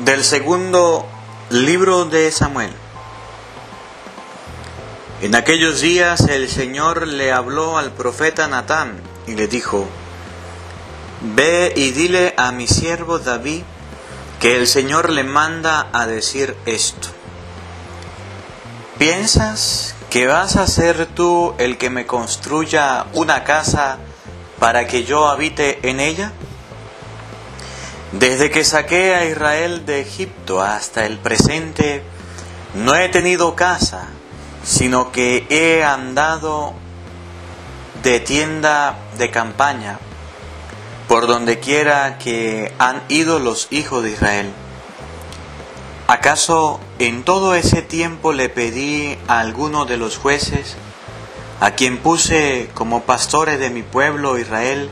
Del segundo libro de Samuel. En aquellos días el Señor le habló al profeta Natán y le dijo: Ve y dile a mi siervo David que el Señor le manda a decir esto. ¿Piensas que vas a ser tú el que me construya una casa para que yo habite en ella? Desde que saqué a Israel de Egipto hasta el presente, no he tenido casa, sino que he andado de tienda de campaña por donde quiera que han ido los hijos de Israel. ¿Acaso en todo ese tiempo le pedí a alguno de los jueces, a quien puse como pastores de mi pueblo Israel,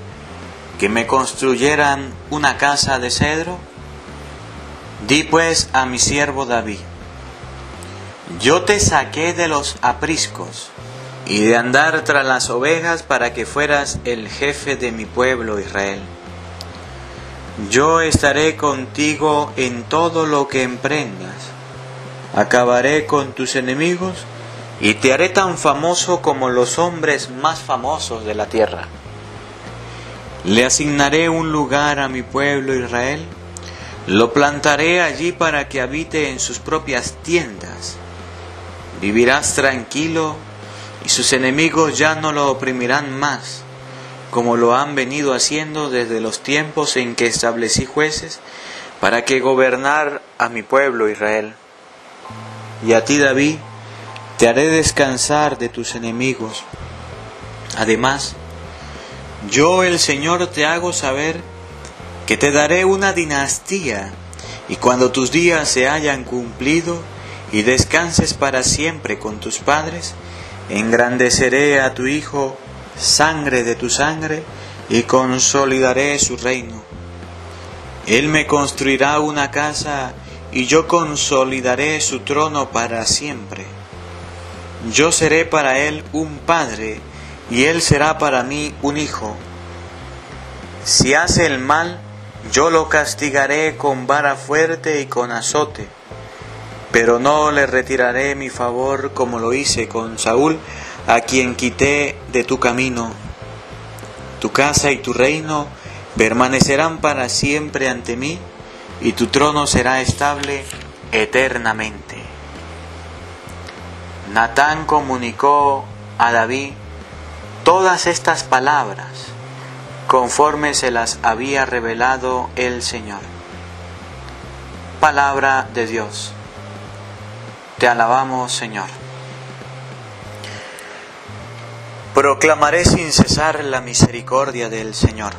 que me construyeran una casa de cedro? Di pues a mi siervo David: Yo te saqué de los apriscos y de andar tras las ovejas para que fueras el jefe de mi pueblo Israel. Yo estaré contigo en todo lo que emprendas. Acabaré con tus enemigos y te haré tan famoso como los hombres más famosos de la tierra. Le asignaré un lugar a mi pueblo Israel, lo plantaré allí para que habite en sus propias tiendas. Vivirás tranquilo y sus enemigos ya no lo oprimirán más, como lo han venido haciendo desde los tiempos en que establecí jueces para que gobernar a mi pueblo Israel. Y a ti, David, te haré descansar de tus enemigos. Además, yo el Señor te hago saber que te daré una dinastía, y cuando tus días se hayan cumplido y descanses para siempre con tus padres, engrandeceré a tu hijo, sangre de tu sangre, y consolidaré su reino. Él me construirá una casa, y yo consolidaré su trono para siempre. Yo seré para él un padre, y él será para mí un hijo. Si hace el mal, yo lo castigaré con vara fuerte y con azote, pero no le retiraré mi favor como lo hice con Saúl, a quien quité de tu camino. Tu casa y tu reino permanecerán para siempre ante mí, y tu trono será estable eternamente. Natán comunicó a David todas estas palabras, conforme se las había revelado el Señor. Palabra de Dios. Te alabamos, Señor. Proclamaré sin cesar la misericordia del Señor.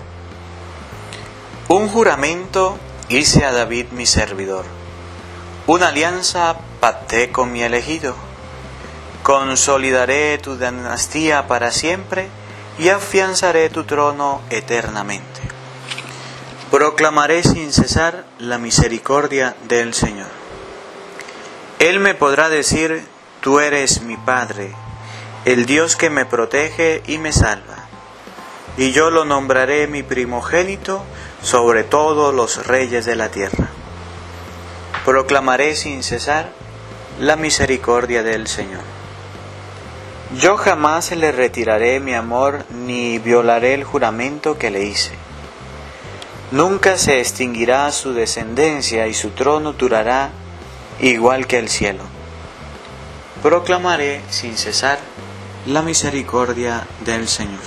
Un juramento hice a David mi servidor. Una alianza pacté con mi elegido. Consolidaré tu dinastía para siempre y afianzaré tu trono eternamente. Proclamaré sin cesar la misericordia del Señor. Él me podrá decir: Tú eres mi Padre, el Dios que me protege y me salva. Y yo lo nombraré mi primogénito sobre todos los reyes de la tierra. Proclamaré sin cesar la misericordia del Señor. Yo jamás le retiraré mi amor ni violaré el juramento que le hice. Nunca se extinguirá su descendencia y su trono durará igual que el cielo. Proclamaré sin cesar la misericordia del Señor.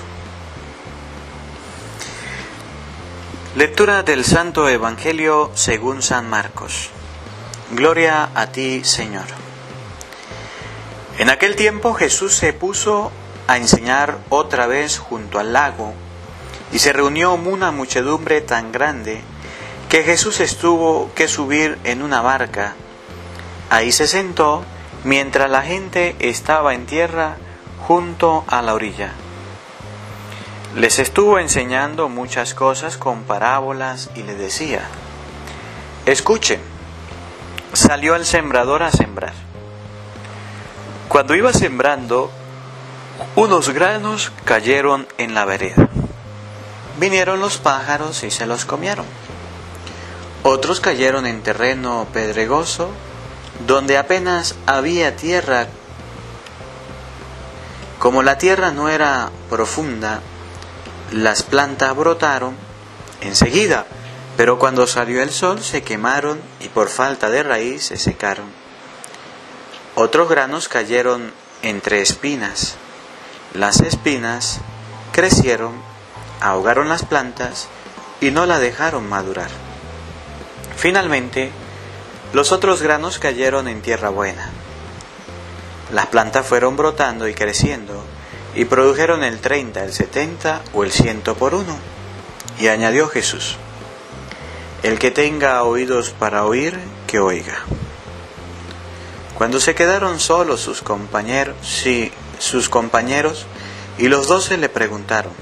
Lectura del Santo Evangelio según San Marcos. Gloria a ti, Señor. En aquel tiempo Jesús se puso a enseñar otra vez junto al lago, y se reunió una muchedumbre tan grande que Jesús tuvo que subir en una barca. Ahí se sentó mientras la gente estaba en tierra junto a la orilla. Les estuvo enseñando muchas cosas con parábolas y les decía: Escuchen, salió el sembrador a sembrar. Cuando iba sembrando, unos granos cayeron en la vereda. Vinieron los pájaros y se los comieron. Otros cayeron en terreno pedregoso, donde apenas había tierra. Como la tierra no era profunda, las plantas brotaron enseguida, pero cuando salió el sol se quemaron y por falta de raíz se secaron. Otros granos cayeron entre espinas. Las espinas crecieron, ahogaron las plantas y no la dejaron madurar. Finalmente, los otros granos cayeron en tierra buena. Las plantas fueron brotando y creciendo y produjeron el 30, el 70 o el 100 por uno. Y añadió Jesús: el que tenga oídos para oír, que oiga. Cuando se quedaron solos sus compañeros y los 12 le preguntaron: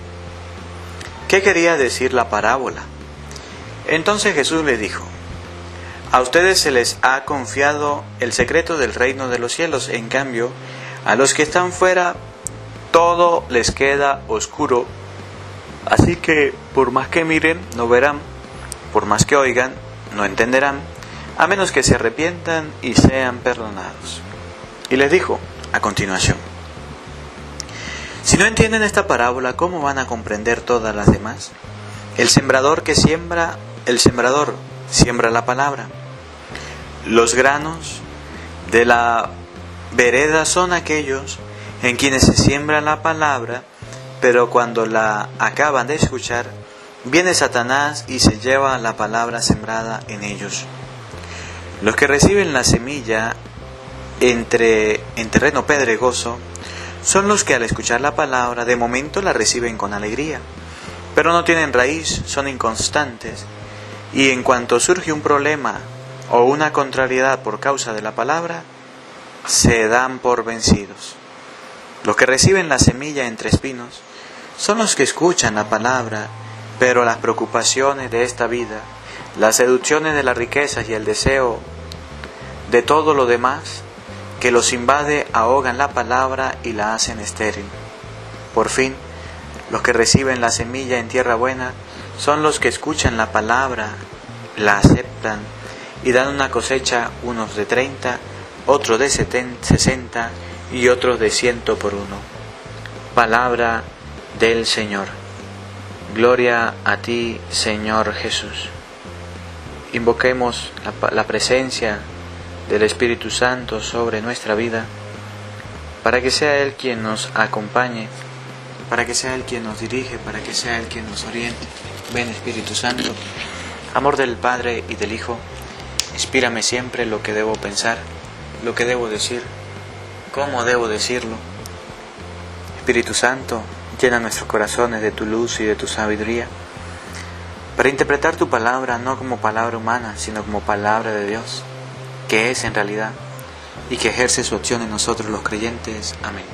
¿qué quería decir la parábola? Entonces Jesús les dijo: a ustedes se les ha confiado el secreto del reino de los cielos, en cambio, a los que están fuera, todo les queda oscuro. Así que, por más que miren, no verán, por más que oigan, no entenderán, a menos que se arrepientan y sean perdonados. Y les dijo, a continuación: si no entienden esta parábola, ¿cómo van a comprender todas las demás? El sembrador siembra la palabra. Los granos de la vereda son aquellos en quienes se siembra la palabra, pero cuando la acaban de escuchar, viene Satanás y se lleva la palabra sembrada en ellos. Los que reciben la semilla en terreno pedregoso son los que al escuchar la palabra de momento la reciben con alegría, pero no tienen raíz, son inconstantes, y en cuanto surge un problema o una contrariedad por causa de la palabra, se dan por vencidos. Los que reciben la semilla entre espinos son los que escuchan la palabra, pero las preocupaciones de esta vida, las seducciones de las riquezas y el deseo de todo lo demás que los invade ahogan la palabra y la hacen estéril. Por fin, los que reciben la semilla en tierra buena son los que escuchan la palabra, la aceptan y dan una cosecha, unos de 30, otros de 60 y otros de 100 por uno. Palabra del Señor. Gloria a ti, Señor Jesús. Invoquemos la presencia del Espíritu Santo sobre nuestra vida, para que sea Él quien nos acompañe, para que sea Él quien nos dirige, para que sea Él quien nos oriente. Ven, Espíritu Santo, amor del Padre y del Hijo, inspírame siempre lo que debo pensar, lo que debo decir, cómo debo decirlo. Espíritu Santo, llena nuestros corazones de tu luz y de tu sabiduría, para interpretar tu palabra no como palabra humana, sino como palabra de Dios, que es en realidad, y que ejerce su acción en nosotros los creyentes. Amén.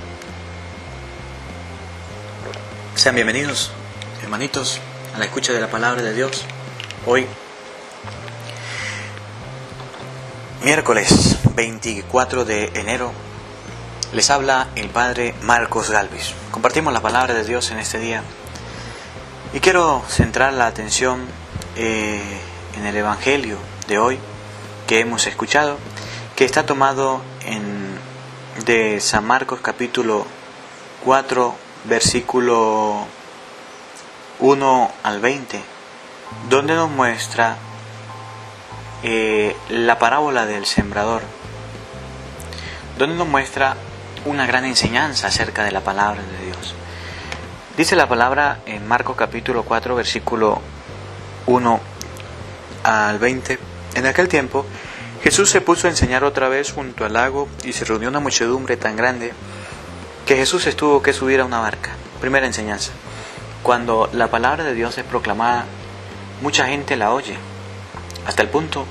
Sean bienvenidos, hermanitos, a la escucha de la palabra de Dios. Hoy, miércoles 24 de enero, les habla el Padre Marcos Galvis. Compartimos la palabra de Dios en este día y quiero centrar la atención en el Evangelio de hoy que hemos escuchado, que está tomado de San Marcos capítulo 4, versículo 1 al 20, donde nos muestra la parábola del sembrador, donde nos muestra una gran enseñanza acerca de la palabra de Dios. Dice la palabra en Marcos capítulo 4, versículo 1 al 20. En aquel tiempo, Jesús se puso a enseñar otra vez junto al lago y se reunió una muchedumbre tan grande que Jesús tuvo que subir a una barca. Primera enseñanza. Cuando la palabra de Dios es proclamada, mucha gente la oye, hasta el punto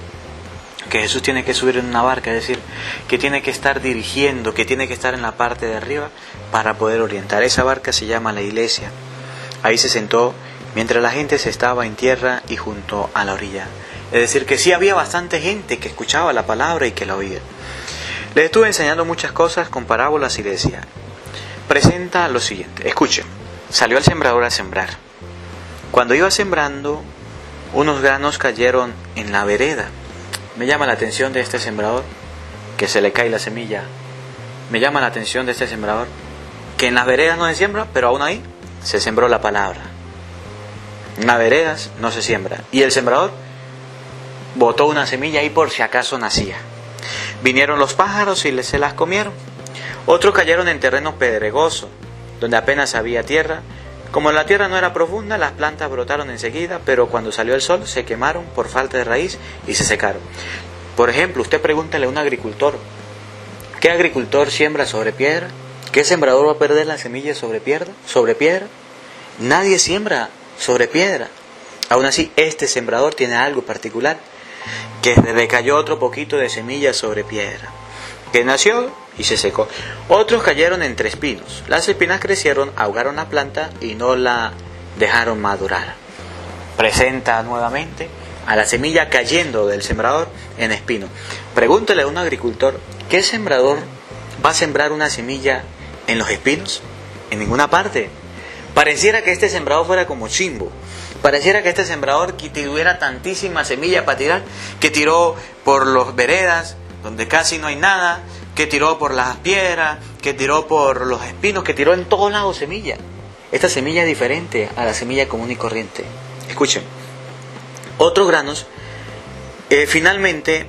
que Jesús tiene que subir en una barca, es decir, que tiene que estar dirigiendo, que tiene que estar en la parte de arriba para poder orientar. Esa barca se llama la iglesia. Ahí se sentó mientras la gente se estaba en tierra y junto a la orilla. Es decir, que sí había bastante gente que escuchaba la palabra y que la oía. Les estuve enseñando muchas cosas con parábolas y le decía, presenta lo siguiente, escuchen, salió el sembrador a sembrar. Cuando iba sembrando, unos granos cayeron en la vereda. Me llama la atención de este sembrador que se le cae la semilla. Me llama la atención de este sembrador que en las veredas no se siembra, pero aún ahí se sembró la palabra. En las veredas no se siembra. Y el sembrador botó una semilla ahí por si acaso nacía. Vinieron los pájaros y se las comieron. Otros cayeron en terreno pedregoso, donde apenas había tierra. Como la tierra no era profunda, las plantas brotaron enseguida, pero cuando salió el sol se quemaron por falta de raíz y se secaron. Por ejemplo, usted pregúntale a un agricultor, ¿qué agricultor siembra sobre piedra? ¿Qué sembrador va a perder la semilla sobre piedra? ¿Sobre piedra? Nadie siembra sobre piedra. Aún así, este sembrador tiene algo particular, que le cayó otro poquito de semilla sobre piedra, que nació y se secó. Otros cayeron entre espinos. Las espinas crecieron, ahogaron la planta y no la dejaron madurar. Presenta nuevamente a la semilla cayendo del sembrador en espino. Pregúntele a un agricultor, ¿qué sembrador va a sembrar una semilla en los espinos? En ninguna parte. Pareciera que este sembrador fuera como Chimbo. Pareciera que este sembrador que tuviera tantísima semilla para tirar, que tiró por las veredas, donde casi no hay nada, que tiró por las piedras, que tiró por los espinos, que tiró en todos lados semilla. Esta semilla es diferente a la semilla común y corriente. Escuchen. Otros granos, finalmente,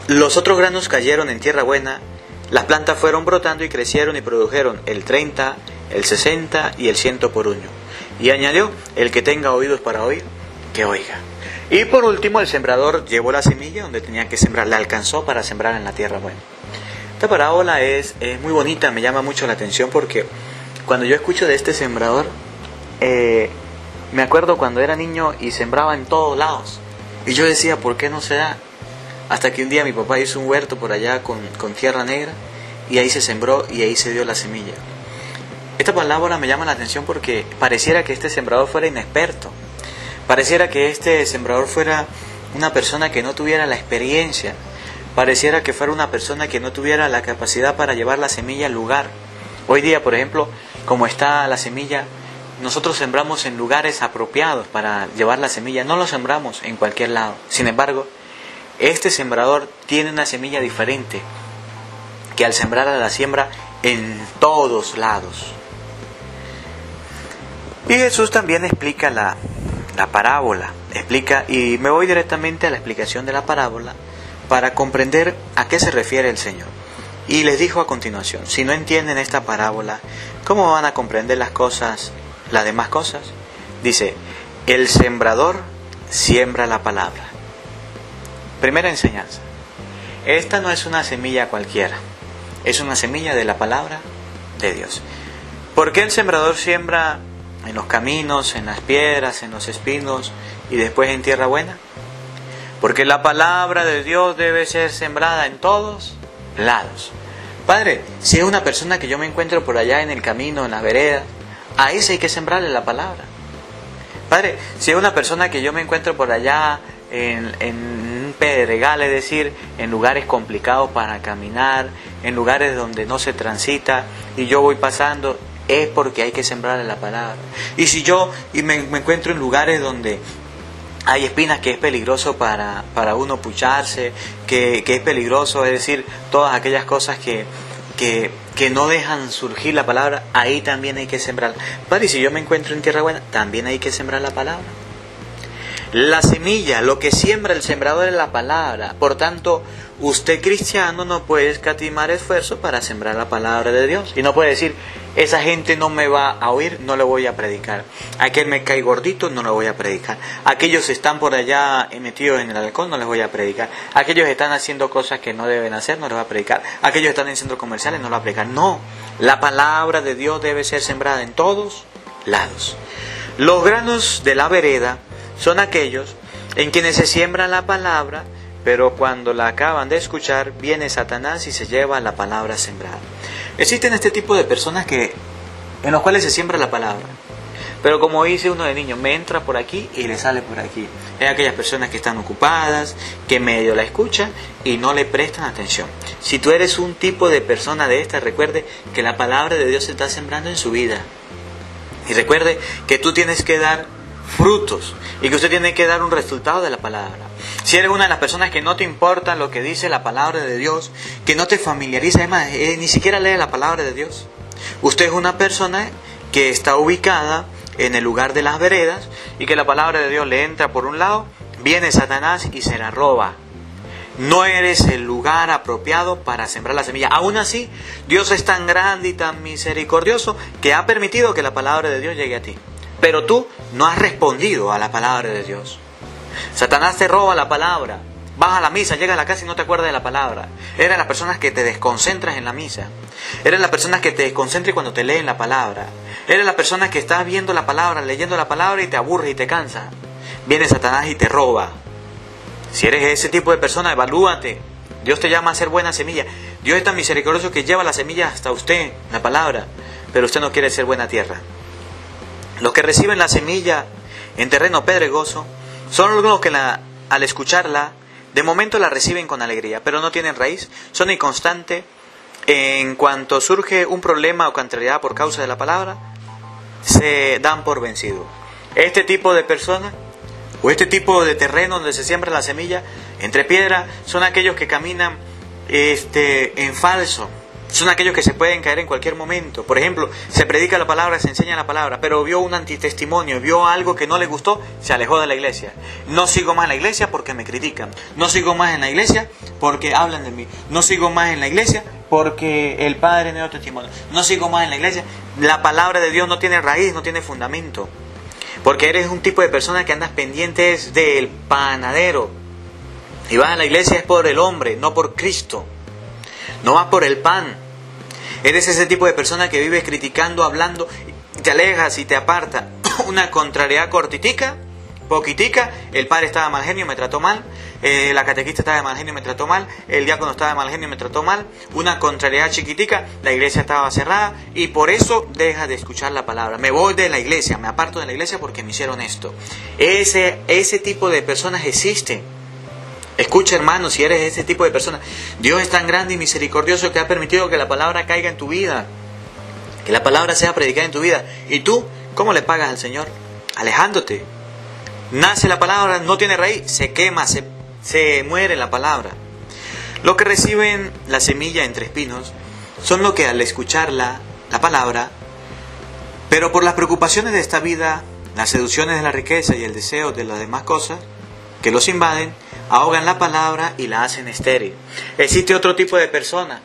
los otros granos cayeron en tierra buena, las plantas fueron brotando y crecieron y produjeron el 30, el 60 y el 100 por uno. Y añadió, el que tenga oídos para oír, que oiga. Y por último, el sembrador llevó la semilla donde tenía que sembrar, la alcanzó para sembrar en la tierra buena. Esta parábola es muy bonita, me llama mucho la atención porque cuando yo escucho de este sembrador, me acuerdo cuando era niño y sembraba en todos lados. Y yo decía, ¿por qué no se da? Hasta que un día mi papá hizo un huerto por allá con tierra negra y ahí se sembró y ahí se dio la semilla. Esta palabra me llama la atención porque pareciera que este sembrador fuera inexperto. Pareciera que este sembrador fuera una persona que no tuviera la experiencia. Pareciera que fuera una persona que no tuviera la capacidad para llevar la semilla al lugar. Hoy día, por ejemplo, como está la semilla, nosotros sembramos en lugares apropiados para llevar la semilla. No lo sembramos en cualquier lado. Sin embargo, este sembrador tiene una semilla diferente, que al sembrar la siembra en todos lados. Y Jesús también explica la parábola, y me voy directamente a la explicación de la parábola para comprender a qué se refiere el Señor. Y les dijo a continuación, si no entienden esta parábola, ¿cómo van a comprender las demás cosas? Dice, el sembrador siembra la palabra. Primera enseñanza, esta no es una semilla cualquiera, es una semilla de la palabra de Dios. ¿Por qué el sembrador siembra en los caminos, en las piedras, en los espinos y después en tierra buena? Porque la palabra de Dios debe ser sembrada en todos lados. Padre, si es una persona que yo me encuentro por allá en el camino, en las veredas, ahí sí hay que sembrarle la palabra. Padre, si es una persona que yo me encuentro por allá en un pedregal, es decir, en lugares complicados para caminar, en lugares donde no se transita y yo voy pasando, es porque hay que sembrarle la palabra. Y si yo me encuentro en lugares donde hay espinas, que es peligroso para uno pucharse, que es peligroso, es decir, todas aquellas cosas que no dejan surgir la palabra, ahí también hay que sembrar. Padre, y si yo me encuentro en tierra buena, también hay que sembrar la palabra. La semilla, lo que siembra el sembrador es la palabra. Por tanto, usted cristiano no puede escatimar esfuerzo para sembrar la palabra de Dios. Y no puede decir, esa gente no me va a oír, no le voy a predicar. Aquel me cae gordito, no le voy a predicar. Aquellos están por allá metidos en el alcohol, no les voy a predicar. Aquellos están haciendo cosas que no deben hacer, no les voy a predicar. Aquellos están en centros comerciales, no les voy a predicar. No, la palabra de Dios debe ser sembrada en todos lados. Los granos de la vereda son aquellos en quienes se siembra la palabra, pero cuando la acaban de escuchar, viene Satanás y se lleva la palabra sembrada. Existen este tipo de personas en los cuales se siembra la palabra, pero como dice uno de niño, me entra por aquí y le sale por aquí. Es aquellas personas que están ocupadas, que medio la escuchan y no le prestan atención. Si tú eres un tipo de persona de esta, recuerde que la palabra de Dios se está sembrando en su vida. Y recuerde que tú tienes que dar frutos y que usted tiene que dar un resultado de la palabra. Si eres una de las personas que no te importa lo que dice la palabra de Dios, que no te familiariza, además, ni siquiera lee la palabra de Dios. Usted es una persona que está ubicada en el lugar de las veredas y que la palabra de Dios le entra por un lado, viene Satanás y se la roba. No eres el lugar apropiado para sembrar la semilla. Aún así, Dios es tan grande y tan misericordioso que ha permitido que la palabra de Dios llegue a ti. Pero tú no has respondido a la palabra de Dios. Satanás te roba la palabra. Vas a la misa, llegas a la casa y no te acuerdas de la palabra. Eres las personas que te desconcentras en la misa. Eres las personas que te desconcentras cuando te leen la palabra. Eres la persona que estás viendo la palabra, leyendo la palabra y te aburre y te cansa. Viene Satanás y te roba. Si eres ese tipo de persona, evalúate. Dios te llama a ser buena semilla. Dios es tan misericordioso que lleva la semilla hasta usted, la palabra. Pero usted no quiere ser buena tierra. Los que reciben la semilla en terreno pedregoso son los que al escucharla, de momento la reciben con alegría, pero no tienen raíz, son inconstantes. En cuanto surge un problema o contrariedad por causa de la palabra, se dan por vencido. Este tipo de personas o este tipo de terreno donde se siembra la semilla entre piedras son aquellos que caminan en falso. Son aquellos que se pueden caer en cualquier momento. Por ejemplo, se predica la palabra, se enseña la palabra, pero vio un antitestimonio, vio algo que no le gustó, se alejó de la iglesia. No sigo más en la iglesia porque me critican. No sigo más en la iglesia porque hablan de mí. No sigo más en la iglesia porque el padre no dio testimonio. No sigo más en la iglesia. La palabra de Dios no tiene raíz, no tiene fundamento. Porque eres un tipo de persona que andas pendientes del panadero. Y vas a la iglesia es por el hombre, no por Cristo. No vas por el pan. Eres ese tipo de persona que vives criticando, hablando, te alejas y te aparta. Una contrariedad cortitica, poquitica. El padre estaba de mal genio, me trató mal. La catequista estaba de mal genio, me trató mal. El diácono estaba de mal genio, me trató mal. Una contrariedad chiquitica, la iglesia estaba cerrada y por eso deja de escuchar la palabra. Me voy de la iglesia, me aparto de la iglesia porque me hicieron esto. Ese tipo de personas existen. Escucha, hermano, si eres ese tipo de persona, Dios es tan grande y misericordioso que ha permitido que la palabra caiga en tu vida, que la palabra sea predicada en tu vida. ¿Y tú cómo le pagas al Señor? Alejándote. Nace la palabra, no tiene raíz, se quema, se muere la palabra. Los que reciben la semilla entre espinos son los que al escuchar la palabra, pero por las preocupaciones de esta vida, las seducciones de la riqueza y el deseo de las demás cosas que los invaden, ahogan la palabra y la hacen estéril. Existe otro tipo de personas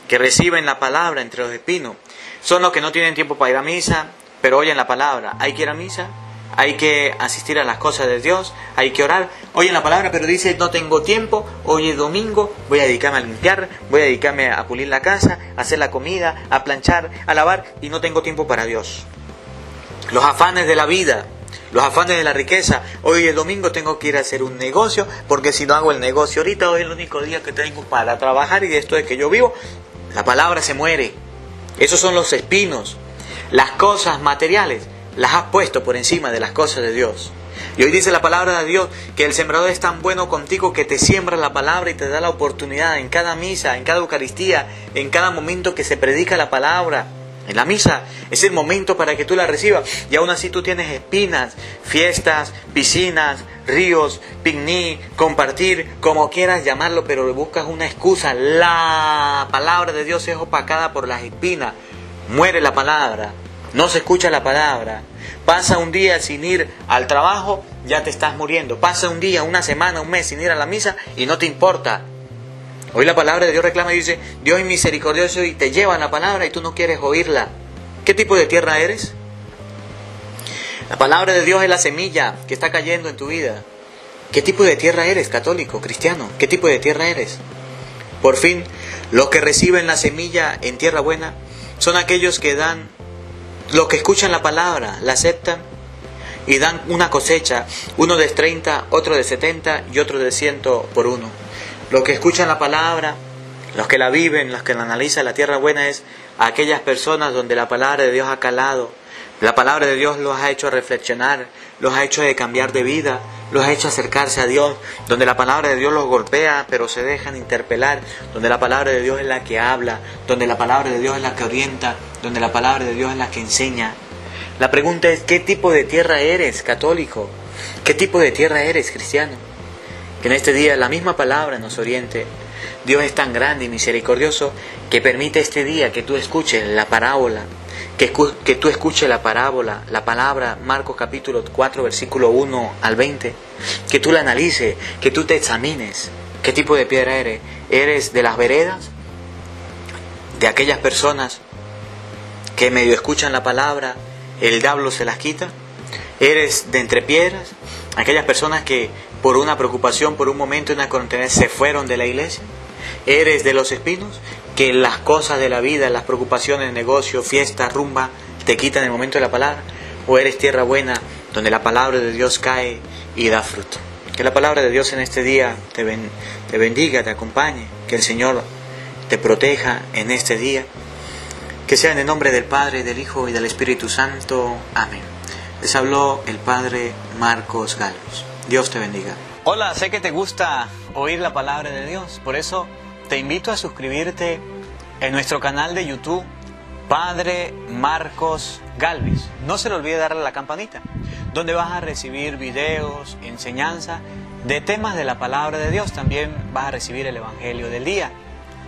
que reciben la palabra entre los espinos. Son los que no tienen tiempo para ir a misa, pero oyen la palabra. Hay que ir a misa, hay que asistir a las cosas de Dios, hay que orar. Oyen la palabra, pero dice, no tengo tiempo, hoy es domingo, voy a dedicarme a limpiar, voy a dedicarme a pulir la casa, a hacer la comida, a planchar, a lavar, y no tengo tiempo para Dios. Los afanes de la vida, los afanes de la riqueza. Hoy es domingo, tengo que ir a hacer un negocio, porque si no hago el negocio ahorita, hoy es el único día que tengo para trabajar y de esto es que yo vivo. La palabra se muere. Esos son los espinos. Las cosas materiales las has puesto por encima de las cosas de Dios. Y hoy dice la palabra de Dios que el sembrador es tan bueno contigo que te siembra la palabra y te da la oportunidad en cada misa, en cada Eucaristía, en cada momento que se predica la palabra. En la misa es el momento para que tú la recibas. Y aún así tú tienes espinas, fiestas, piscinas, ríos, picnic, compartir, como quieras llamarlo, pero buscas una excusa. La palabra de Dios es opacada por las espinas. Muere la palabra, no se escucha la palabra. Pasa un día sin ir al trabajo, ya te estás muriendo. Pasa un día, una semana, un mes sin ir a la misa y no te importa. Hoy la palabra de Dios reclama y dice, Dios es misericordioso y te lleva la palabra y tú no quieres oírla. ¿Qué tipo de tierra eres? La palabra de Dios es la semilla que está cayendo en tu vida. ¿Qué tipo de tierra eres, católico, cristiano? ¿Qué tipo de tierra eres? Por fin, los que reciben la semilla en tierra buena son aquellos que dan, los que escuchan la palabra, la aceptan y dan una cosecha, uno de 30, otro de 70 y otro de 100 por uno. Los que escuchan la palabra, los que la viven, los que la analizan, la tierra buena es aquellas personas donde la palabra de Dios ha calado. La palabra de Dios los ha hecho reflexionar, los ha hecho de cambiar de vida, los ha hecho acercarse a Dios, donde la palabra de Dios los golpea, pero se dejan interpelar, donde la palabra de Dios es la que habla, donde la palabra de Dios es la que orienta, donde la palabra de Dios es la que enseña. La pregunta es, ¿qué tipo de tierra eres, católico? ¿Qué tipo de tierra eres, cristiano? Que en este día la misma palabra nos oriente. Dios es tan grande y misericordioso que permite este día que tú escuches la parábola, que tú escuches la parábola, la palabra, Marcos capítulo 4, versículo 1 al 20, que tú la analices, que tú te examines. ¿Qué tipo de piedra eres? ¿Eres de las veredas? ¿De aquellas personas que medio escuchan la palabra, el diablo se las quita? ¿Eres de entre piedras? ¿Aquellas personas que por una preocupación, por un momento, una contención, se fueron de la iglesia? ¿Eres de los espinos? Que las cosas de la vida, las preocupaciones, negocio, fiesta, rumba, te quitan el momento de la palabra. ¿O eres tierra buena, donde la palabra de Dios cae y da fruto? Que la palabra de Dios en este día te bendiga, te acompañe. Que el Señor te proteja en este día. Que sea en el nombre del Padre, del Hijo y del Espíritu Santo. Amén. Les habló el Padre Marcos Galvis. Dios te bendiga. Hola, sé que te gusta oír la palabra de Dios. Por eso te invito a suscribirte en nuestro canal de YouTube, Padre Marcos Galvis. No se le olvide darle a la campanita, donde vas a recibir videos, enseñanza de temas de la palabra de Dios. También vas a recibir el Evangelio del día.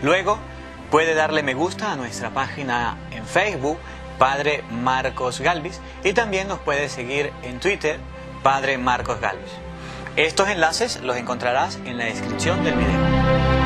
Luego puede darle me gusta a nuestra página en Facebook, Padre Marcos Galvis, y también nos puede seguir en Twitter, Padre Marcos Galvis. Estos enlaces los encontrarás en la descripción del video.